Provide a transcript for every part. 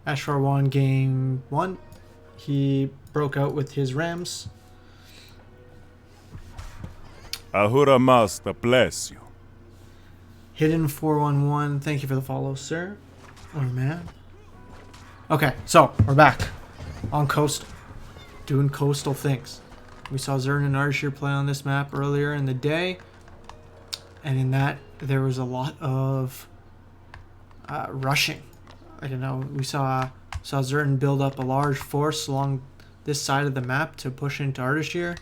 Ashwar won game 1. He broke out with his Rams. Ahura Master bless you. Hidden 411. Thank you for the follow, sir. Or man. Okay, so we're back on coastal, doing coastal things. We saw Zern and Arshir play on this map earlier in the day, and in that there was a lot of rushing. I don't know. We saw Zern build up a large force along this side of the map to push into Ardashir.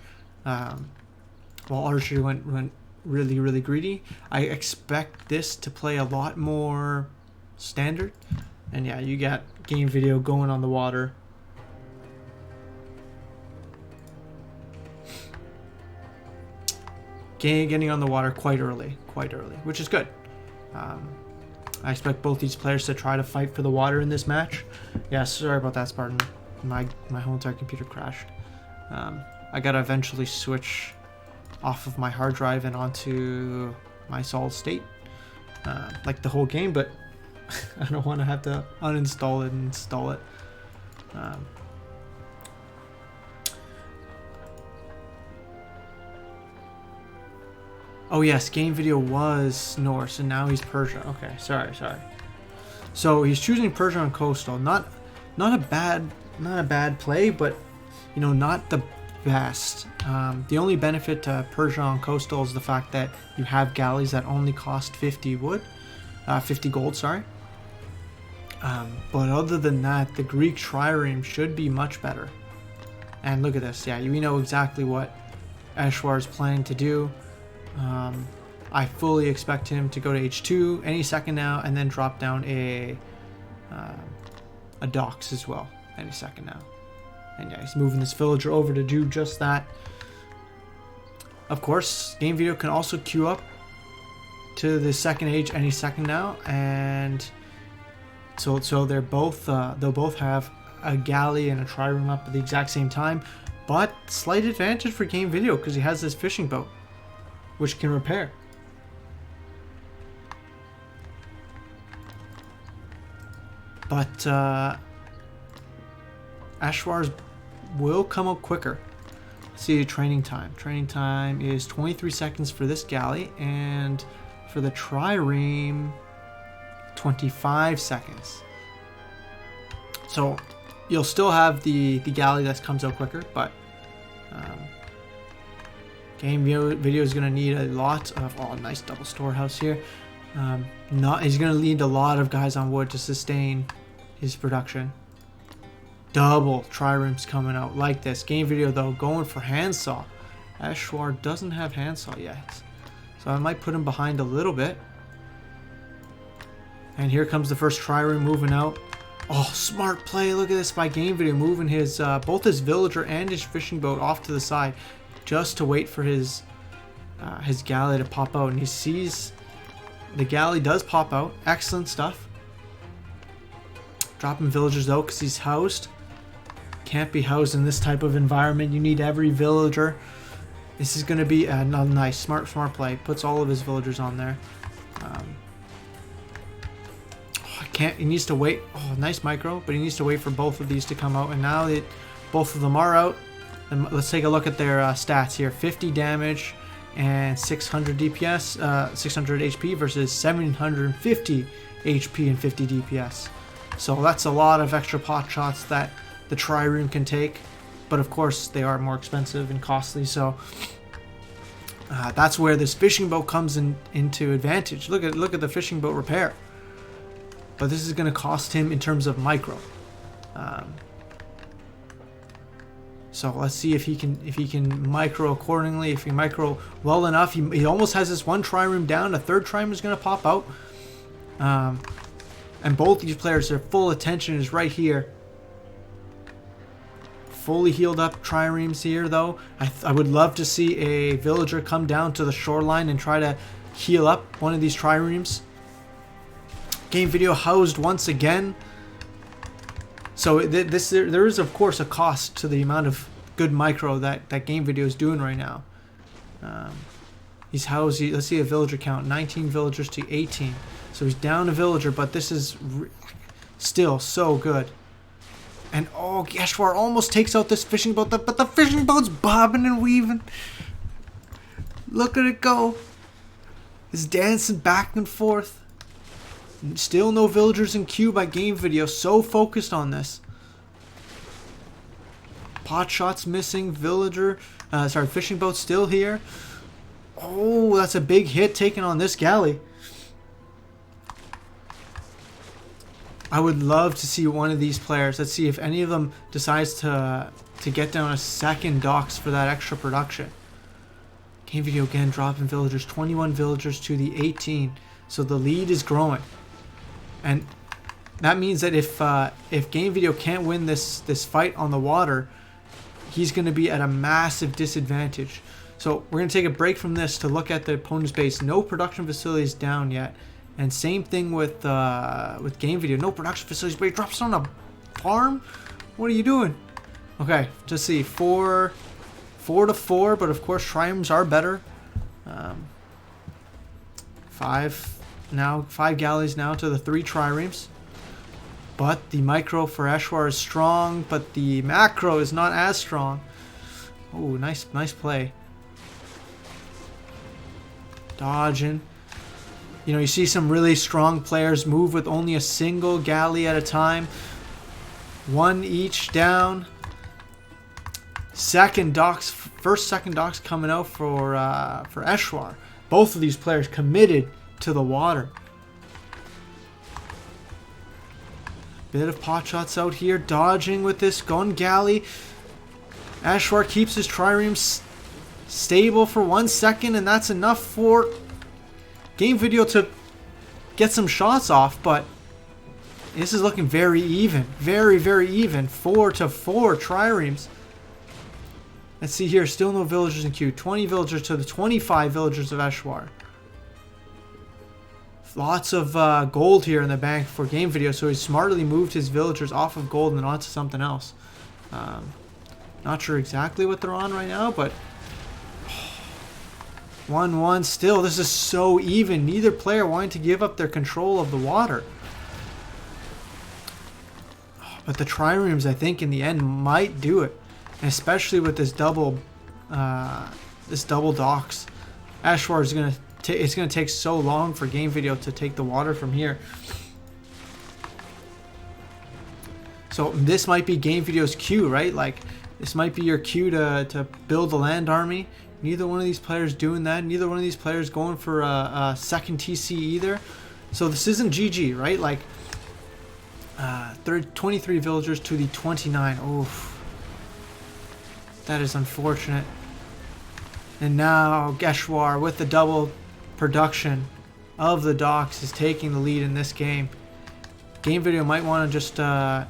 While Ardashir went really greedy. I expect this to play a lot more standard. And yeah, you got game video going on the water. Getting on the water quite early, which is good. I expect both these players to try to fight for the water in this match. Yeah, sorry about that, Spartan. My whole entire computer crashed. I gotta eventually switch off of my hard drive and onto my solid state, like the whole game, but I don't want to have to uninstall it and install it. Oh yes, game video was Norse and now he's Persia. Okay, sorry. So he's choosing Persia on coastal. Not a bad play, but you know, not the best. The only benefit to Persia on coastal is the fact that you have galleys that only cost 50 gold, sorry. But other than that, the Greek trireme should be much better. And look at this, yeah, we know exactly what Eshwar is planning to do. I fully expect him to go to H2 any second now, and then drop down a docks as well any second now. And yeah, he's moving this villager over to do just that. Of course, game video can also queue up to the second age any second now, and so they'll both have a galley and a trireme up at the exact same time, but slight advantage for game video because he has this fishing boat, which can repair. But Ashwar's will come up quicker. See, training time. Training time is 23 seconds for this galley, and for the trireme, 25 seconds. So you'll still have the galley that comes out quicker, but game video is going to need a lot of... Oh, nice double storehouse here. He's going to need a lot of guys on wood to sustain his production. Double triremes coming out like this. Game video though going for handsaw. Eshwar doesn't have handsaw yet, so I might put him behind a little bit. And here comes the first trireme moving out. Oh, smart play! Look at this by game video, moving his both his villager and his fishing boat off to the side, just to wait for his galley to pop out. And he sees the galley does pop out. Excellent stuff. Dropping villagers though, because he's housed. Can't be housed in this type of environment. You need every villager. This is going to be a nice, smart play. Puts all of his villagers on there. He needs to wait. Oh, nice micro, but he needs to wait for both of these to come out. And now that both of them are out, then let's take a look at their stats here. 50 damage and 600 DPS, 600 HP versus 750 HP and 50 DPS. So that's a lot of extra pot shots that the trireme can take, but of course they are more expensive and costly, so that's where this fishing boat comes into advantage. Look at the fishing boat repair, but this is going to cost him in terms of micro. So let's see if he can micro accordingly. If he micro well enough, he almost has this one trireme down. A third trireme is going to pop out, and both these players, their full attention is right here. Fully healed up triremes here though. I would love to see a villager come down to the shoreline and try to heal up one of these triremes. Game video housed once again. So there is of course a cost to the amount of good micro that game video is doing right now. He's housed, let's see a villager count, 19 villagers to 18. So he's down a villager, but this is Still so good. And oh, Eshwar almost takes out this fishing boat, but the fishing boat's bobbing and weaving. Look at it go. It's dancing back and forth. Still no villagers in queue by Game Video. So focused on this. Pot shots missing. Fishing boat still here. Oh, that's a big hit taken on this galley. I would love to see one of these players. Let's see if any of them decides to get down a second docks for that extra production. Game Video again dropping villagers. 21 villagers to the 18. So the lead is growing. And that means that if Game Video can't win this fight on the water, he's going to be at a massive disadvantage. So we're going to take a break from this to look at the opponent's base. No production facilities down yet. And same thing with Game Video. No production facilities, but he drops on a farm? What are you doing? Okay, just see. 4 to 4, but of course triremes are better. 5 galleys now to the 3 triremes. But the micro for Eshwar is strong, but the macro is not as strong. Oh, nice play. Dodging. You know, you see some really strong players move with only a single galley at a time. 1 each down. Second docks coming out for Eshwar. Both of these players committed to the water. Bit of pot shots out here, dodging with this gun galley. Eshwar keeps his triremes stable for 1 second, and that's enough for Game Video to get some shots off, but this is looking very even. Very, very even. 4 to 4 triremes. Let's see here. Still no villagers in queue. 20 villagers to the 25 villagers of Eshwar. Lots of gold here in the bank for Game Video, so he smartly moved his villagers off of gold and onto something else. Not sure exactly what they're on right now, but 1-1 still. This is so even. Neither player wanting to give up their control of the water. But the triremes, I think, in the end might do it. And especially with this double docks. Eshwar is going to it's going to take so long for Game Video to take the water from here. So this might be Game Video's cue, right? Like, this might be your cue to build a land army. Neither one of these players doing that. Neither one of these players going for a second TC either. So this isn't GG, right? Like, 23 villagers to the 29. Oof. That is unfortunate. And now Eshwar with the double production of the docks is taking the lead in this game. Game Video might want to just either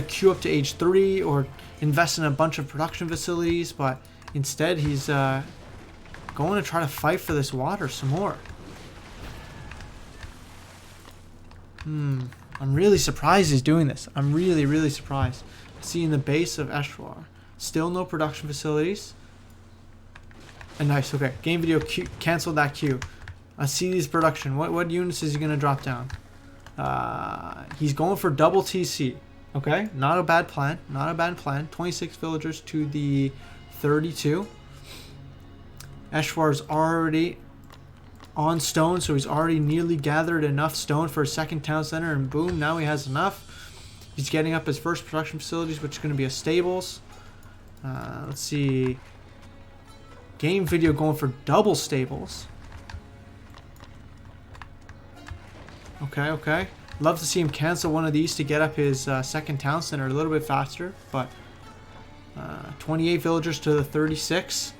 queue up to age 3 or invest in a bunch of production facilities, but instead he's going to try to fight for this water some more. I'm really surprised he's doing this. I'm really, really surprised. Seeing the base of Eshwar. Still no production facilities. And nice, okay. Game Video canceled that queue. I see these production. What units is he going to drop down? He's going for double TC. Okay, not a bad plan. Not a bad plan. 26 villagers to the 32. Eshwar's already on stone, so he's already nearly gathered enough stone for a second town center, and boom, now he has enough. He's getting up his first production facilities, which is going to be a stables. Let's see. Game Video going for double stables. Okay. Love to see him cancel one of these to get up his second town center a little bit faster, but 28 villagers to the 36.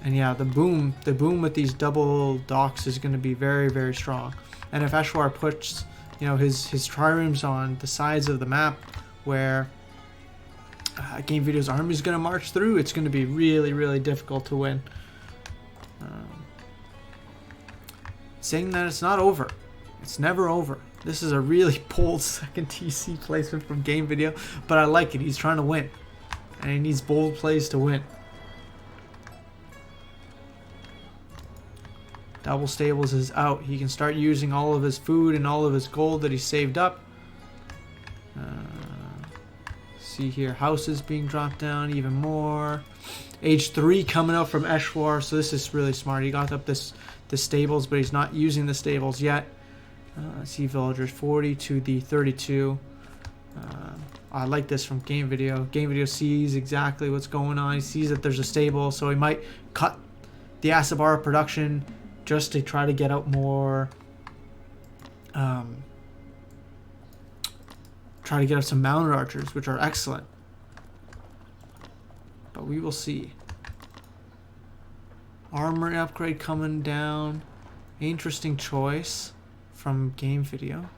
And yeah, the boom with these double docks is going to be very, very strong. And if Eshwar puts, you know, his triremes on the sides of the map where Game Video's army is going to march through, it's going to be really, really difficult to win. Saying that it's not over. It's never over. This is a really bold second TC placement from Game Video, but I like it. He's trying to win, and he needs bold plays to win. Double stables is out. He can start using all of his food and all of his gold that he saved up. See here, houses being dropped down even more. Age 3 coming out from Eshwar, so this is really smart. He got up the stables, but he's not using the stables yet. See villagers 40 to the 32. I like this from Game Video. Game Video sees exactly what's going on. He sees that there's a stable, so he might cut the Asabara production just to try to get out more. Try to get up some mounted archers, which are excellent. But we will see. Armor upgrade coming down. Interesting choice from Game Video.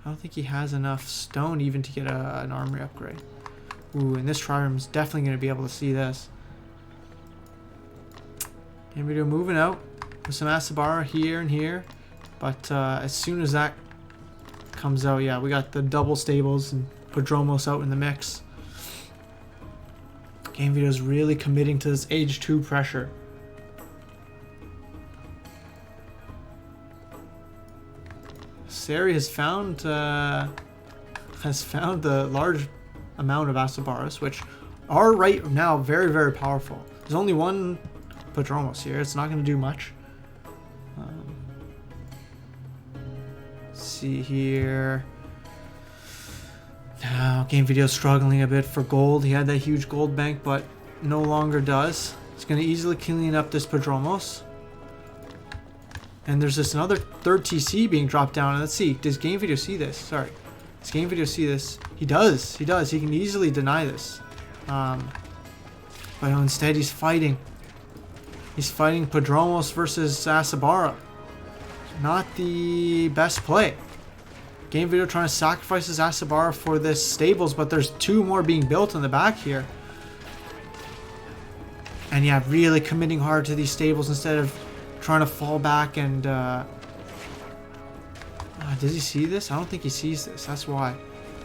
I don't think he has enough stone even to get an armor upgrade. Ooh, and this trireme is definitely going to be able to see this. Game Video moving out with some Asabara here and here. But as soon as that comes out, yeah, we got the double stables and Prodromos out in the mix. Game Video is really committing to this age 2 pressure. Sari has found the large amount of Asabaras, which are right now very, very powerful. There's only one Prodromos here. It's not going to do much. See here. Now, Game Video struggling a bit for gold. He had that huge gold bank, but no longer does. He's going to easily clean up this Prodromos. And there's this another third TC being dropped down. And let's see. Does Game Video see this? Sorry. Does Game Video see this? He does. He does. He can easily deny this. But instead he's fighting. He's fighting Prodromos versus Asabara. Not the best play. Game Video trying to sacrifice his Asabara for this stables, but there's 2 more being built in the back here. And yeah, really committing hard to these stables instead of trying to fall back and... does he see this? I don't think he sees this. That's why.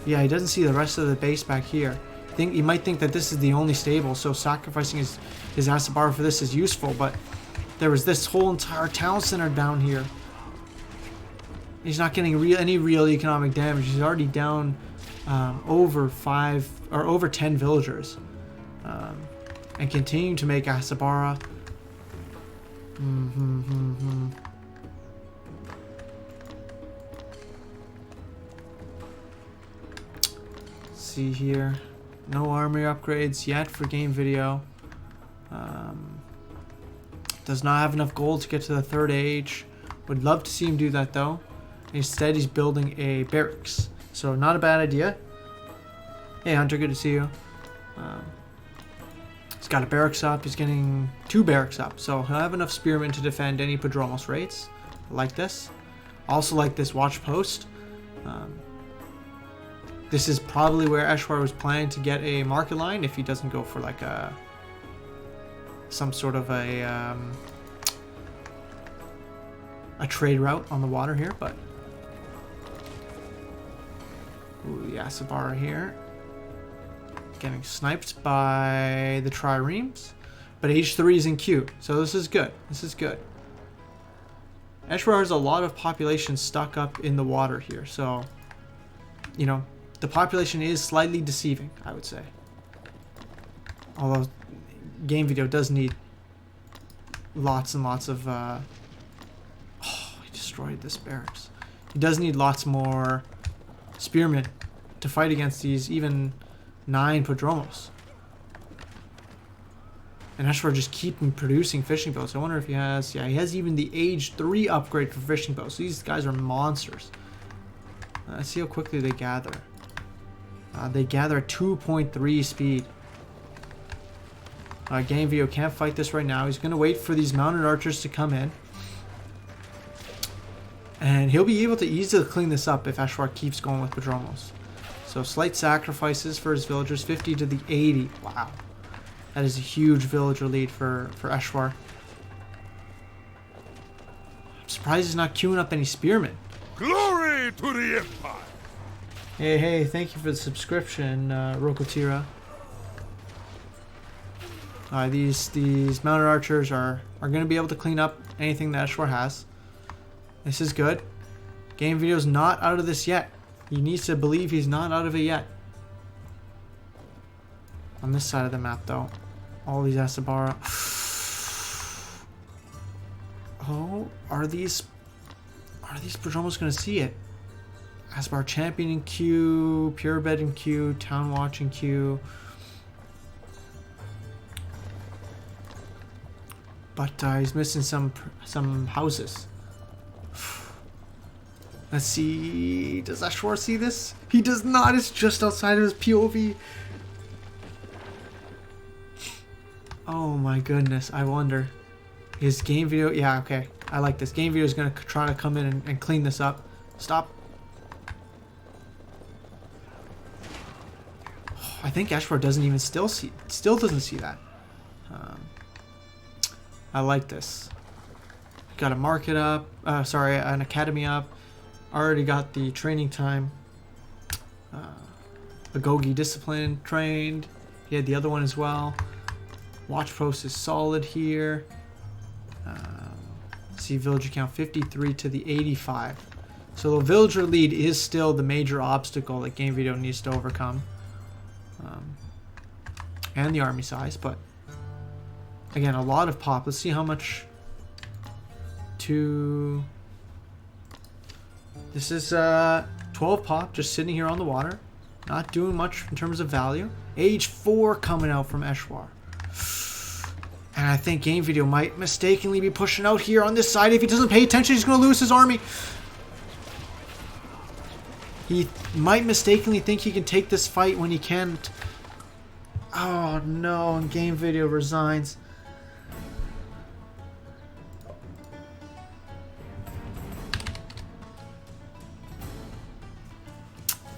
Yeah, he doesn't see the rest of the base back here. He might think that this is the only stable, so sacrificing his Asabara for this is useful, but there was this whole entire town center down here. He's not getting any real economic damage. He's already down over 10 villagers, and continuing to make Asabara. See here, no armory upgrades yet for Game Video. Does not have enough gold to get to the 3rd age. Would love to see him do that though. Instead, he's building a barracks. So, not a bad idea. Hey, Hunter, good to see you. He's got a barracks up. He's getting 2 barracks up. So, he'll have enough spearmen to defend any Prodromos raids. I like this. Also like this watch post. This is probably where Eshwar was planning to get a market line if he doesn't go for like some sort of a trade route on the water here, but ooh, the Asabara here getting sniped by the triremes, but H3 is in queue, so this is good. This is good. Eshwar has a lot of population stuck up in the water here, so you know the population is slightly deceiving, I would say. Although Game Video does need lots and lots of he destroyed this barracks. He does need lots more spearmen to fight against these even 9 Prodromos. And Eshwar just keeping producing fishing boats. I wonder if he has... Yeah, he has even the age 3 upgrade for fishing boats. These guys are monsters. Let's see how quickly they gather. They gather at 2.3 speed. Game Video can't fight this right now. He's going to wait for these mounted archers to come in. And he'll be able to easily clean this up if Eshwar keeps going with Prodromos. So slight sacrifices for his villagers, 50 to the 80. Wow. That is a huge villager lead for Eshwar. I'm surprised he's not queuing up any spearmen. Glory to the Empire! Hey, thank you for the subscription, Rokotira. These mounted archers are going to be able to clean up anything that Eshwar has. This is good. Game Video's not out of this yet. He needs to believe he's not out of it yet. On this side of the map, though, all these Asabara. Oh, are these Prodromos going to see it? Asbar Champion in queue, Purebed in queue, Town Watch in queue. But he's missing some houses. Let's see. Does Eshwar see this? He does not. It's just outside of his POV. Oh my goodness. I wonder. His Game Video. Yeah, okay. I like this. Game Video is going to try to come in and clean this up. Stop. Oh, I think Eshwar doesn't even still doesn't see that. I like this. Got a market up. Sorry, an academy up. Already got the training time. Agogi Discipline trained. He had the other one as well. Watch post is solid here. See villager count 53 to the 85. So the villager lead is still the major obstacle that Game Video needs to overcome. And the army size, but again, a lot of pop. Let's see how much. This is 12 pop, just sitting here on the water. Not doing much in terms of value. Age 4 coming out from Eshwar. And I think Game Video might mistakenly be pushing out here on this side. If he doesn't pay attention, he's going to lose his army. He might mistakenly think he can take this fight when he can't. Oh no, and Game Video resigns.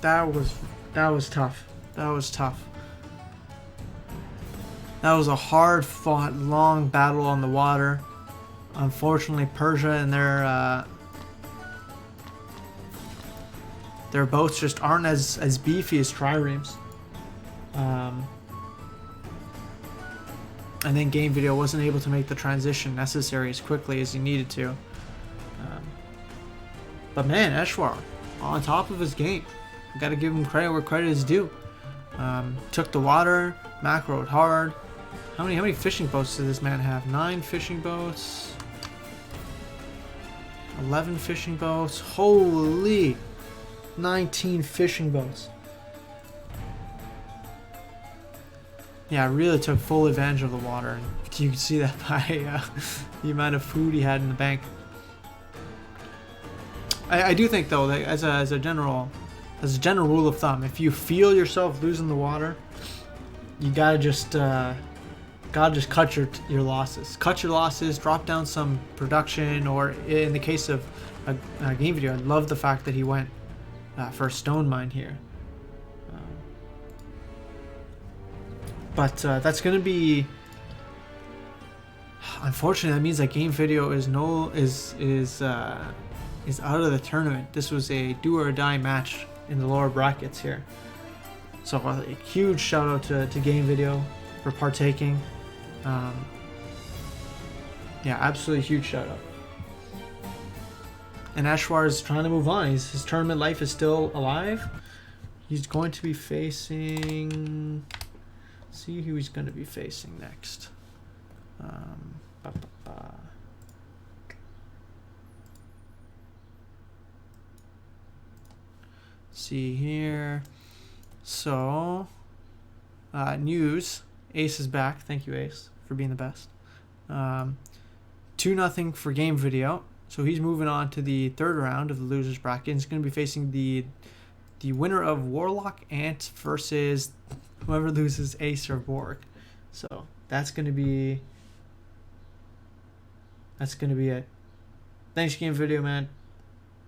That was tough. That was tough. That was a hard fought, long battle on the water. Unfortunately, Persia and their boats just aren't as beefy as triremes. And then Game Video wasn't able to make the transition necessary as quickly as he needed to. But man, Eshwar, on top of his game. Got to give him credit where credit is due. Took the water, macroed hard. How many fishing boats does this man have? 9 fishing boats. 11 fishing boats. Holy! 19 fishing boats. Yeah, really took full advantage of the water. And you can see that by the amount of food he had in the bank. I do think though that as a general rule of thumb, if you feel yourself losing the water, you gotta just cut your losses. Cut your losses, drop down some production, or in the case of a Game Video, I love the fact that he went for a stone mine here. But that's gonna be, unfortunately, that means that Game Video is out of the tournament. This was a do or die match in the lower brackets here. So a huge shout out to Game Video for partaking. Yeah, absolutely huge shout out. And Eshwar is trying to move on. His tournament life is still alive. He's going to be facing. See who he's going to be facing next. See here. So, news. Ace is back. Thank you, Ace, for being the best. 2-0 for Game Video. So he's moving on to the third round of the losers bracket. He's going to be facing the winner of Warlock Ant versus whoever loses Ace or Borg. So that's going to be it. Thanks, Game Video, man.